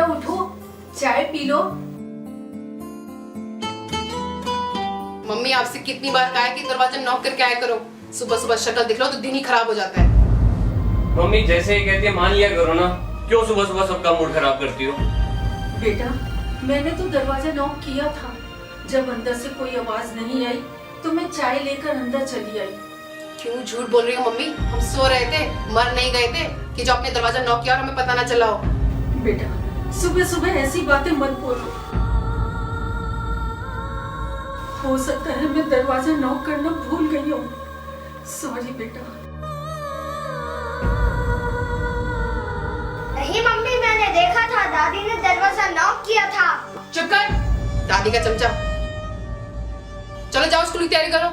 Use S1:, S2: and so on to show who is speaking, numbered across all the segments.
S1: बेटा उठो, चाय पी लो।
S2: मम्मी आपसे कितनी बार कहा है कि दरवाजा नॉक करके आया करो। सुबह सुबह शक्ल दिख लो तो दिन ही खराब हो जाता है।
S3: मम्मी जैसे ही कहती है मान लिया करो ना, क्यों सुबह सुबह सबका मूड खराब करती हो?
S1: बेटा मैंने तो दरवाजा नॉक किया था, जब अंदर से कोई आवाज नहीं आई तो मैं चाय लेकर अंदर चली आई।
S2: क्यों झूठ बोल रही हो मम्मी? हम सो रहे थे, मर नहीं गए थे कि जो आपने दरवाजा नॉक किया और हमें पता ना चला हो।
S1: बेटा सुबह सुबह ऐसी बातें मत बोलो। हो सकता है मैं दरवाजा नॉक करना भूल गई हूँ। सॉरी बेटा।
S4: नहीं मम्मी, मैंने देखा था दादी ने दरवाजा नॉक किया था।
S2: चुप कर, दादी का चमचा। चलो जाओ स्कूल की तैयारी करो।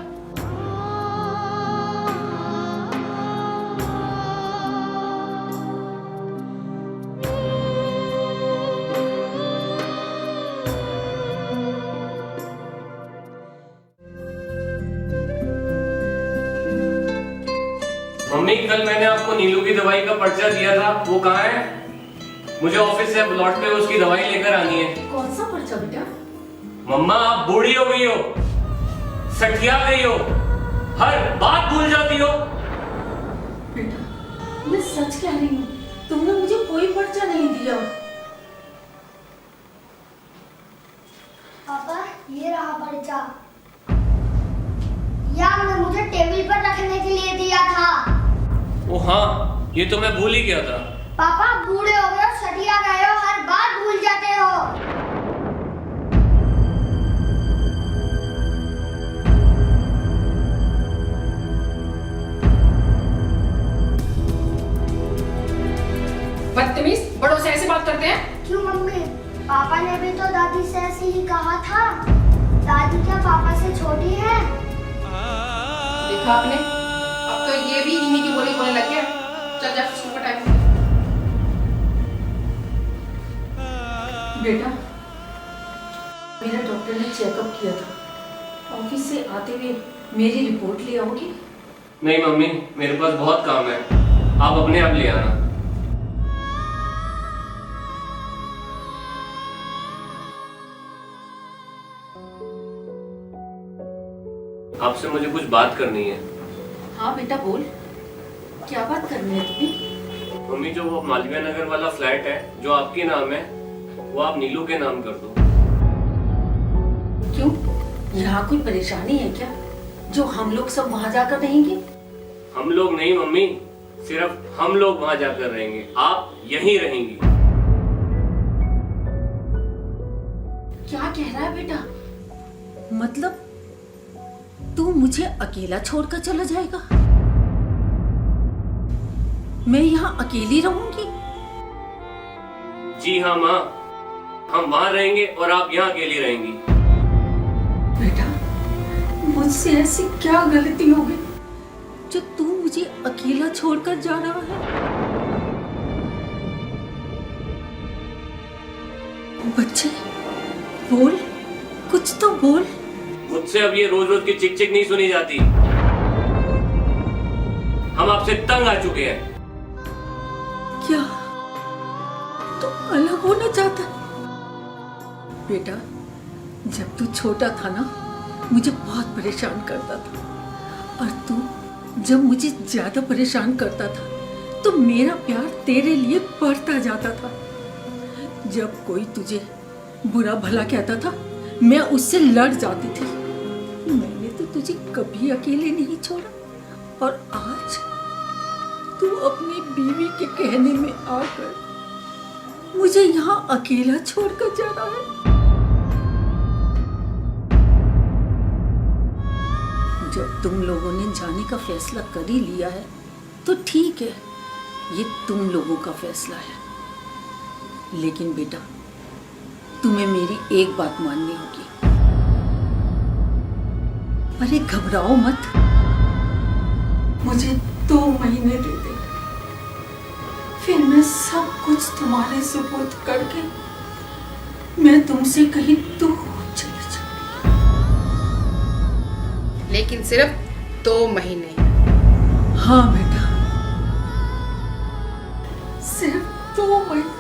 S3: मम्मी कल मैंने आपको नीलू की दवाई का पर्चा दिया था, वो कहाँ है? मुझे ऑफिस से लौटते हुए उसकी दवाई लेकर आनी है।
S1: कौन सा पर्चा बेटा?
S3: मम्मा आप बूढ़ी हो गई हो, सठिया गई हो, हर बात भूल जाती हो।
S1: बेटा मैं सच कह रही हूँ, तुमने मुझे कोई पर्चा नहीं दिया।
S4: पापा ये रहा पर्चा, ये आपने मुझे टेबल पर रखने के लिए दिया था।
S3: ओ हाँ, ये तो मैं भूल ही गया था।
S4: पापा बूढ़े हो गए हो, सठिया गए हो, हर बात भूल जाते हो।
S2: बदतमीज, बड़ों से ऐसे बात करते हैं?
S4: क्यों मम्मी, पापा ने भी तो दादी से ऐसे ही कहा था। दादी क्या पापा से छोटी है?
S2: देखा आपने, अब तो ये भी इन्हीं की बोली बोलने लग गया। चल जा, स्कूल का टाइम।
S1: बेटा मेरा डॉक्टर ने चेकअप किया था, ऑफिस से आते हुए मेरी रिपोर्ट ले आओगे?
S3: नहीं मम्मी, मेरे पास बहुत काम है, आप अपने आप ले आना। आपसे मुझे कुछ बात करनी है।
S1: हाँ बेटा बोल, क्या बात करनी है तुम्हें?
S3: मम्मी जो वो मालवीय नगर वाला फ्लैट है जो आपके नाम है, वो आप नीलू के नाम कर दो।
S1: क्यों, यहाँ कोई परेशानी है क्या जो हम लोग सब वहाँ जाकर रहेंगे?
S3: हम लोग नहीं मम्मी, सिर्फ हम लोग वहाँ जाकर रहेंगे, आप यहीं रहेंगी।
S1: क्या कह रहा है बेटा? मतलब तू मुझे अकेला छोड़कर चला जाएगा? मैं यहाँ अकेली रहूंगी?
S3: जी हाँ माँ, हम वहाँ रहेंगे और आप यहाँ अकेली रहेंगी।
S1: बेटा मुझसे ऐसी क्या गलती हो गई जो तू मुझे अकेला छोड़कर जा रहा है? बच्चे बोल, कुछ तो बोल।
S3: मुझसे अब ये रोज रोज की चिक चिक नहीं सुनी जाती। हम आपसे तंग आ चुके हैं।
S1: क्या तू अलग होना चाहता है? बेटा जब तू छोटा था ना, मुझे बहुत परेशान करता था, और तू जब मुझे ज्यादा परेशान करता था तो मेरा प्यार तेरे लिए बढ़ता जाता था। जब कोई तुझे बुरा भला कहता था मैं उससे लड़ जाती थी। मैंने तो तुझे कभी अकेले नहीं छोड़ा, और आज तू अपनी बीवी के कहने में आकर मुझे यहाँ अकेला छोड़कर जा रहा है। जब तुम लोगों ने जाने का फैसला कर ही लिया है तो ठीक है, ये तुम लोगों का फैसला है। लेकिन बेटा तुम्हें मेरी एक बात माननी होगी। अरे घबराओ मत, मुझे 2 महीने दे दे, फिर मैं सब कुछ तुम्हारे सुपुर्द करके मैं तुमसे कहीं दूर चले जाऊंगी।
S2: लेकिन सिर्फ 2 महीने।
S1: हाँ बेटा, सिर्फ 2 महीने।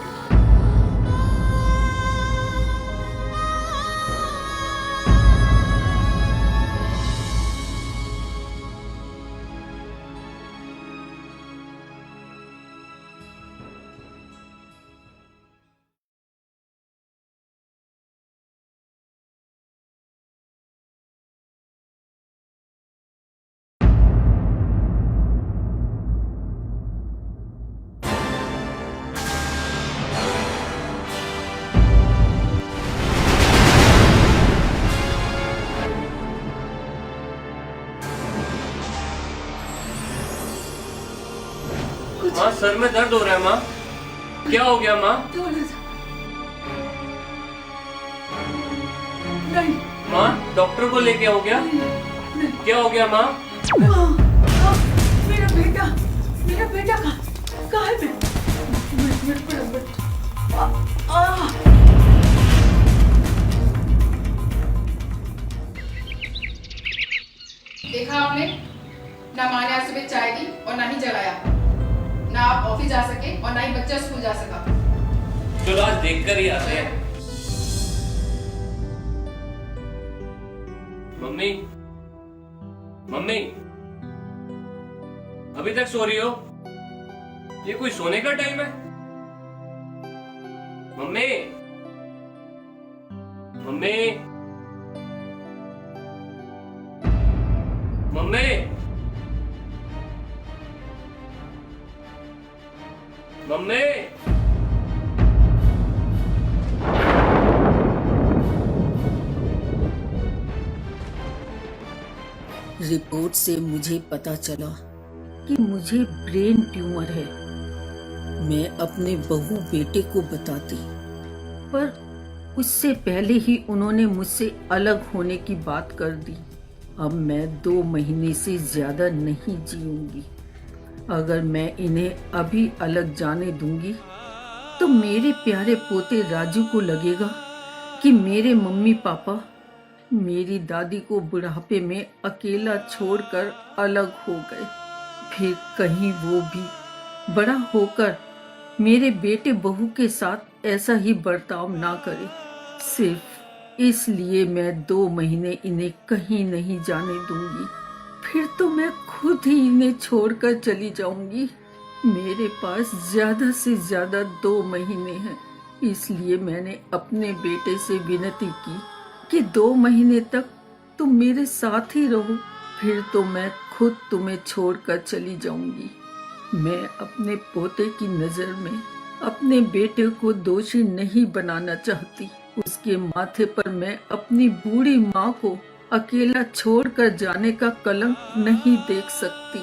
S3: सर में दर्द हो रहा है माँ। क्या हो गया माँ?
S1: थोड़ा सा। नहीं
S3: माँ डॉक्टर को लेके आओ क्या?
S1: नहीं।
S3: क्या हो गया माँ?
S1: मेरा बेटा कहाँ है? मिनट
S2: देखा आपने, ना माँ ने आज सुबह चाय दी और ना ही जगाया, ना आप ऑफिस जा सके और ना ही बच्चा स्कूल जा सका।
S3: चलो आज देख कर ही आते हैं। मम्मी मम्मी अभी तक सो रही हो? ये कोई सोने का टाइम है? Mummy mummy mummy mummy
S1: report से मुझे पता चला कि मुझे ब्रेन ट्यूमर है। मैं अपने बहू बेटे को बताती, पर उससे पहले ही उन्होंने मुझसे अलग होने की बात कर दी। अब मैं 2 महीने से ज्यादा नहीं जीऊंगी। अगर मैं इन्हें अभी अलग जाने दूंगी तो मेरे प्यारे पोते राजू को लगेगा कि मेरे मम्मी पापा मेरी दादी को बुढ़ापे में अकेला छोड़कर अलग हो गए। फिर कहीं वो भी बड़ा होकर मेरे बेटे बहू के साथ ऐसा ही बर्ताव ना करे। सिर्फ इसलिए मैं 2 महीने इन्हें कहीं नहीं जाने दूंगी। फिर तो मैं खुद ही इन्हें छोड़कर चली जाऊंगी। मेरे पास ज्यादा से ज्यादा 2 महीने हैं, इसलिए मैंने अपने बेटे से विनती की कि 2 महीने तक तुम मेरे साथ ही रहो, फिर तो मैं खुद तुम्हें छोड़कर चली जाऊंगी। मैं अपने पोते की नजर में अपने बेटे को दोषी नहीं बनाना चाहती। उसके माथे पर मैं अपनी बूढ़ी माँ को अकेला छोड़कर जाने का कलंक नहीं देख सकती।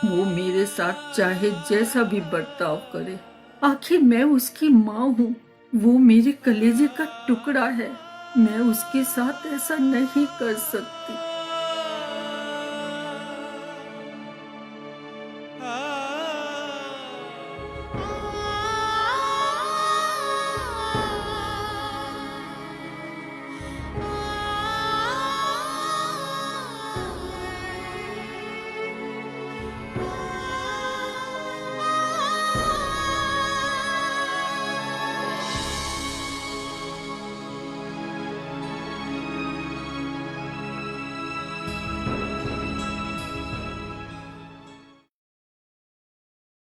S1: वो मेरे साथ चाहे जैसा भी बर्ताव करे, आखिर मैं उसकी माँ हूँ। वो मेरे कलेजे का टुकड़ा है। मैं उसके साथ ऐसा नहीं कर सकती।